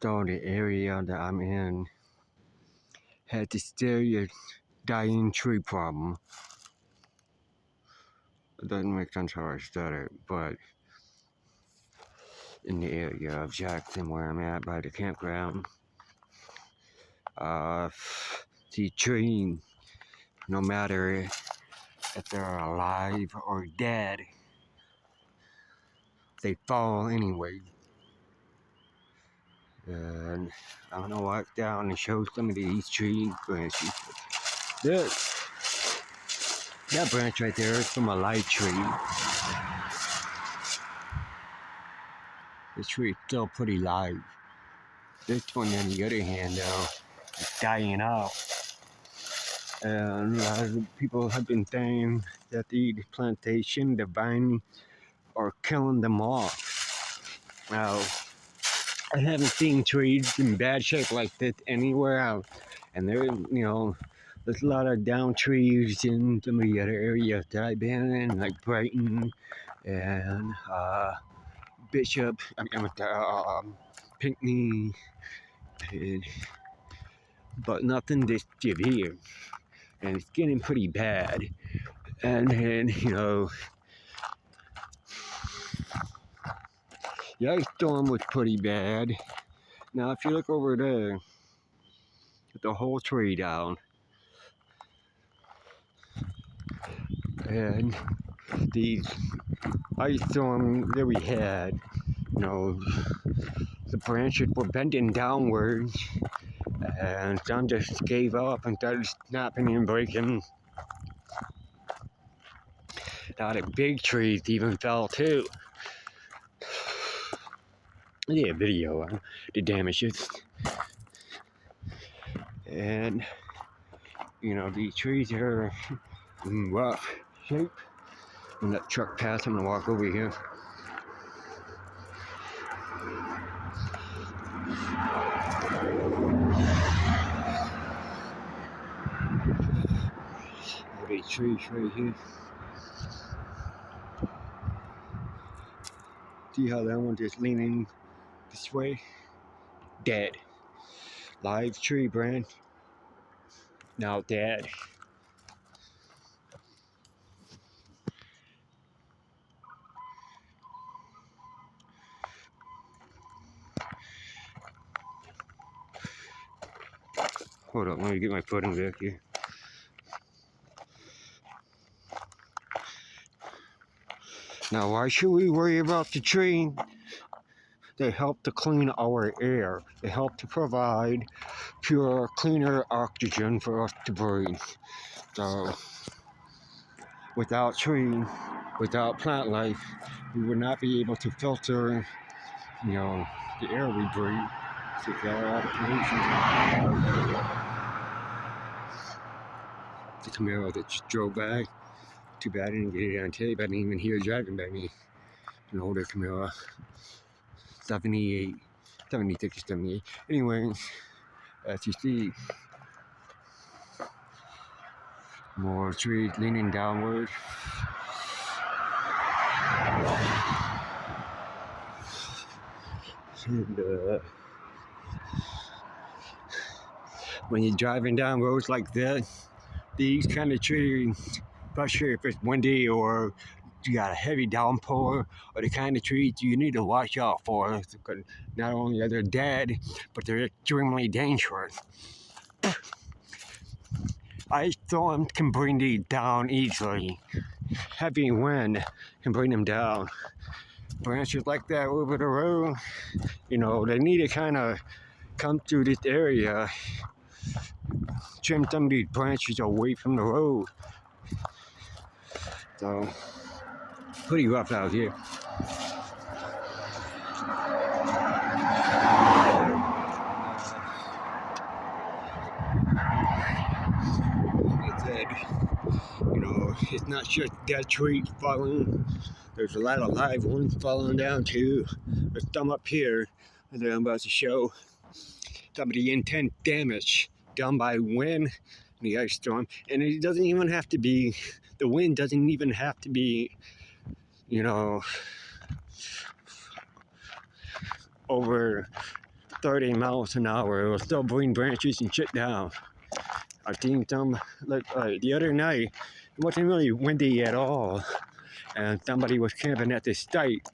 So the area that I'm in had this serious dying tree problem. It doesn't make sense how I said it, but in the area of Jackson where I'm at by the campground, the tree, no matter if they're alive or dead, they fall anyway. And I'm gonna walk down and show some of these tree branches. This, that branch right there is from a live tree. The tree is still pretty live. This one, on the other hand, though, is dying out. And a lot of people have been saying that the plantation, the vine, are killing them off. Now, I haven't seen trees in bad shape like this anywhere else. And there's a lot of down trees in some of the other areas that I've been in, like Brighton and Bishop, Pinckney, but nothing this severe. And it's getting pretty bad. And then, the ice storm was pretty bad. Now, if you look over there, with the whole tree down, and the ice storm that we had, the branches were bending downwards, and some just gave up and started snapping and breaking. A lot of big trees even fell too. I did a video on the damages. And, these trees are in rough shape. When that truck pass, I'm gonna walk over here. These trees right here. See how that one just leaning this way? Dead. Live tree branch. Now dead. Hold on, let me get my footing back here. Now, why should we worry about the tree? They help to clean our air. They help to provide pure, cleaner oxygen for us to breathe. So, without trees, without plant life, we would not be able to filter, the air we breathe. So, there are pollution. The Camaro that just drove by. Too bad I didn't get it on tape. I didn't even hear it driving by me. An older Camaro. 78. 76 or 78. Anyway, as you see, more trees leaning downward. And, when you're driving down roads like this, these kind of trees, especially if it's windy or you got a heavy downpour, or the kind of trees you need to watch out for. Because not only are they dead, but they're extremely dangerous. Ice storms can bring these down easily. Heavy wind can bring them down. Branches like that over the road, they need to kind of come through this area, trim some of these branches away from the road. So, pretty rough out here. Like I said, it's not just dead trees falling. There's a lot of live ones falling down too. There's some up here that I'm about to show. Some of the intense damage done by wind and the ice storm. And it doesn't even have to be, the wind doesn't even have to be, over 30 miles an hour. It will still bring branches and shit down. I think the other night, it wasn't really windy at all, and somebody was camping at this site,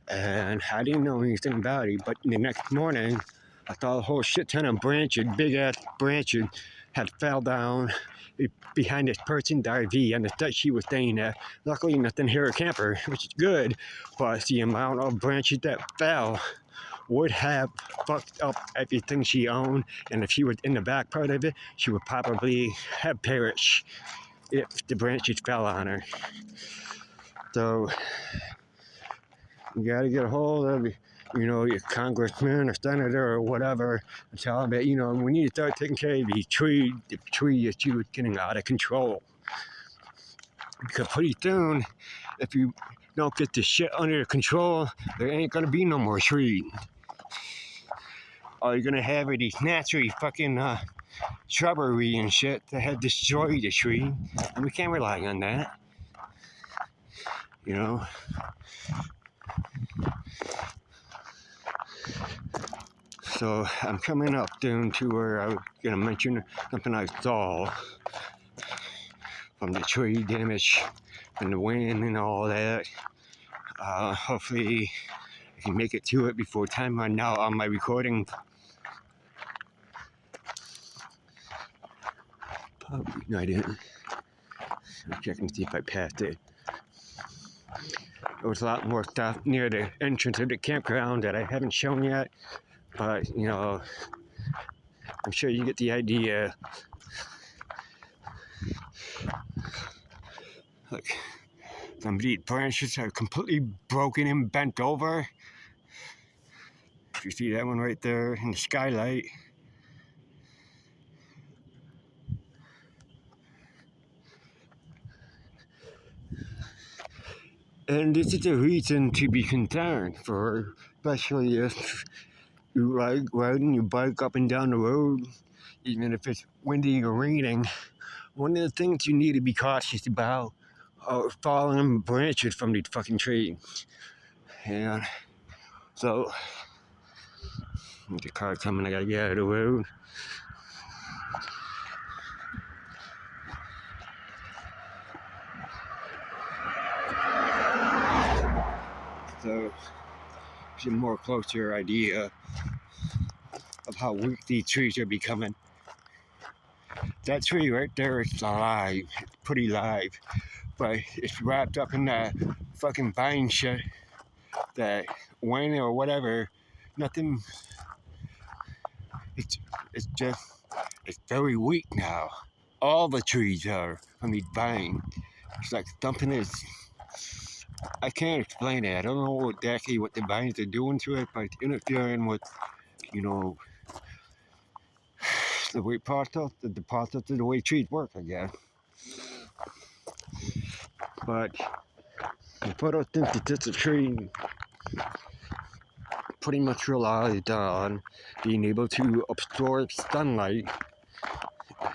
and I didn't know anything about it. But the next morning, I saw a whole shit ton of branches, big ass branches, had fell down behind this person's RV on the site she was staying at. Luckily, nothing hit her camper, which is good, but the amount of branches that fell would have fucked up everything she owned, and if she was in the back part of it, she would probably have perished if the branches fell on her. So you gotta get a hold of, your congressman or senator or whatever, and tell them that, we need to start taking care of the tree is getting out of control. Because pretty soon, if you don't get the shit under control, there ain't gonna be no more trees. All you're gonna have are these naturally fucking shrubbery and shit that have destroyed the tree, and we can't rely on that. So I'm coming up soon to where I was gonna mention something I saw from the tree damage and the wind and all that. Hopefully I can make it to it before time run out on my recording. No, I didn't. I'm checking to see if I passed it. There was a lot more stuff near the entrance of the campground that I haven't shown yet, but I'm sure you get the idea. Look, some of these branches are completely broken and bent over. If you see that one right there in the skylight. And this is a reason to be concerned for, especially if you like riding your bike up and down the road, even if it's windy or raining. One of the things you need to be cautious about are falling branches from these fucking trees. And so, the car coming, I gotta get out of the road. So, get a more closer idea of how weak these trees are becoming. That tree right there is alive, it's pretty live, but it's wrapped up in that fucking vine shit that wind or whatever, nothing, it's very weak now. All the trees are from these vines. It's like something is, I can't explain it. I don't know exactly what the vines are doing to it, but it's interfering with, the way process, the process of the way trees work, I guess. But the photosynthesis of trees pretty much relies on being able to absorb sunlight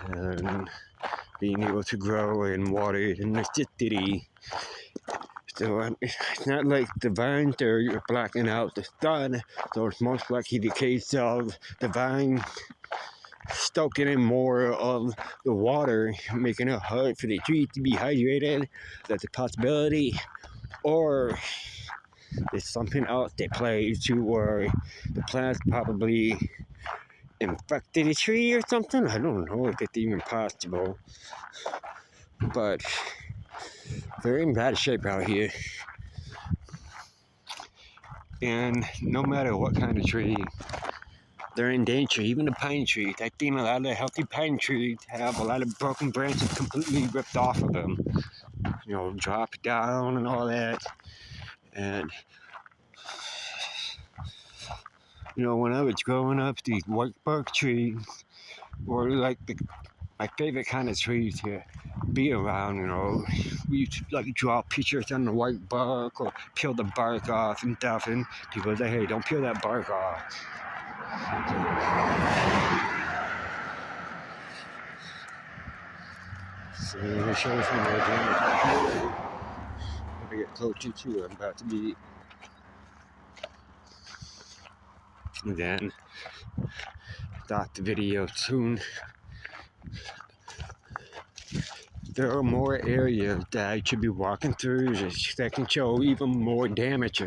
and being able to grow in water and acidity. So it's not like the vines are blocking out the sun, so it's most likely the case of the vine stoking in more of the water, making it hard for the trees to be hydrated. That's a possibility. Or there's something else that plays to where the plants probably infected a tree or something. I don't know if it's even possible. But they're in bad shape out here. And no matter what kind of tree, they're in danger. Even the pine trees. I've seen a lot of healthy pine trees have a lot of broken branches completely ripped off of them. Drop down and all that. And, when I was growing up, these white bark trees were like my favorite kind of trees to be around. We used to draw pictures on the white bark or peel the bark off and stuff, and people say, hey, don't peel that bark off. So it shows me more damage. If I get closer to it, I'm about to be And then start the video soon. There are more areas that I should be walking through that can show even more damage.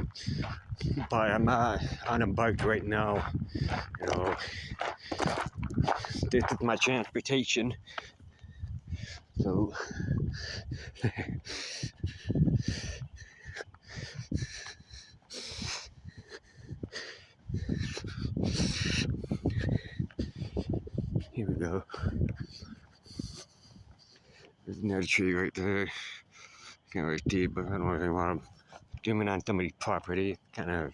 But I'm not on a bike right now. You know, this is my transportation. So here we go. There's another tree right there. Can't really see, but I don't really want to zoom in on somebody's property. Kind of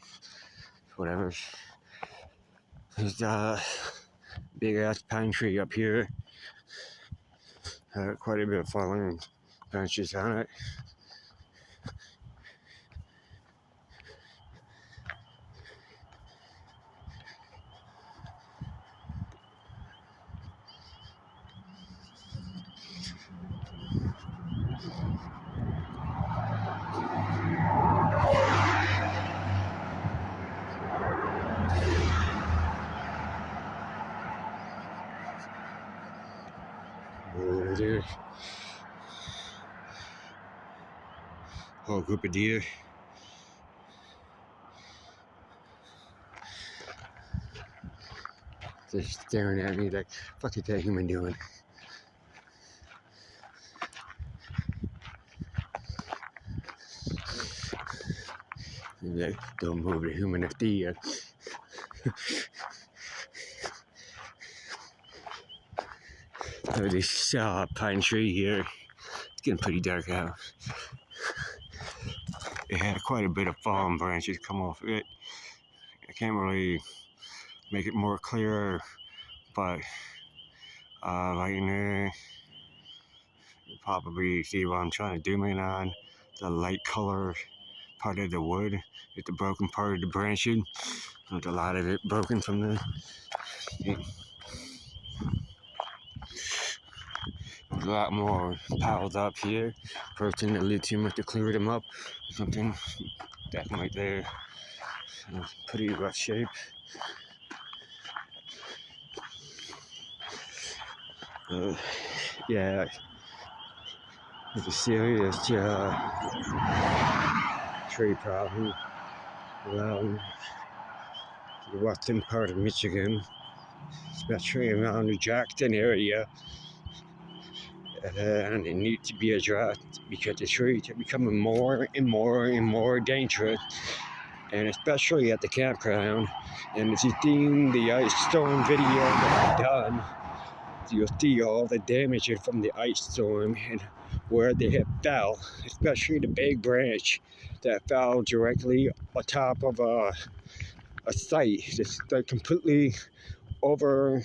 whatever. There's a big ass pine tree up here. Quite a bit of fallen branches on it. Over there, whole group of deer. Just staring at me like, fuck is that human doing? Like, don't move the human is deer. Oh, this pine tree here, it's getting pretty dark out. It had quite a bit of fallen branches come off of it. I can't really make it more clear, but right in there, you probably see what I'm trying to zoom in on. The light color part of the wood is the broken part of the branching. There's a lot of it broken from the. There's a lot more piled up here. Person that lived too much to clear them up. Something that right there. Pretty rough shape. Yeah, it's a serious tree problem around the western part of Michigan, especially around the Jackson area. And it needs to be addressed because the trees are becoming more and more and more dangerous, and especially at the campground. And if you've seen the ice storm video that I've done, you'll see all the damage from the ice storm and where they have fell, especially the big branch that fell directly on top of a site. They're completely over.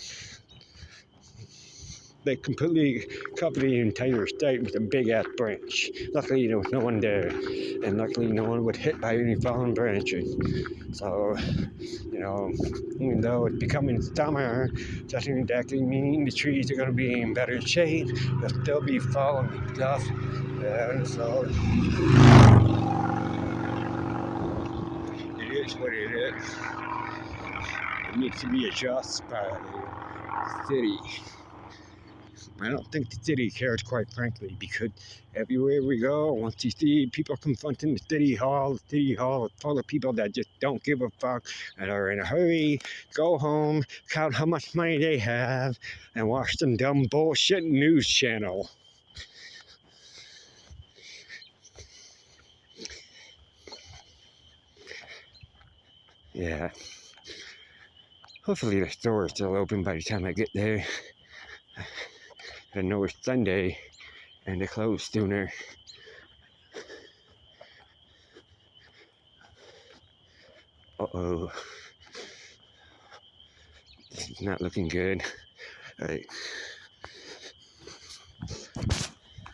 They completely covered the entire site with a big ass branch. Luckily, there was no one there, and luckily, no one was hit by any fallen branches. So, you know, even though it's becoming summer, doesn't exactly mean the trees are going to be in better shape. They'll still be falling stuff, and so it is what it is. It needs to be adjusted by the city. I don't think the city cares, quite frankly, because everywhere we go, once you see people confronting the city hall is full of people that just don't give a fuck and are in a hurry, go home, count how much money they have, and watch some dumb bullshit news channel. Yeah. Hopefully the store is still open by the time I get there. I know it's Sunday and they close sooner. Uh-oh. This is not looking good. All right.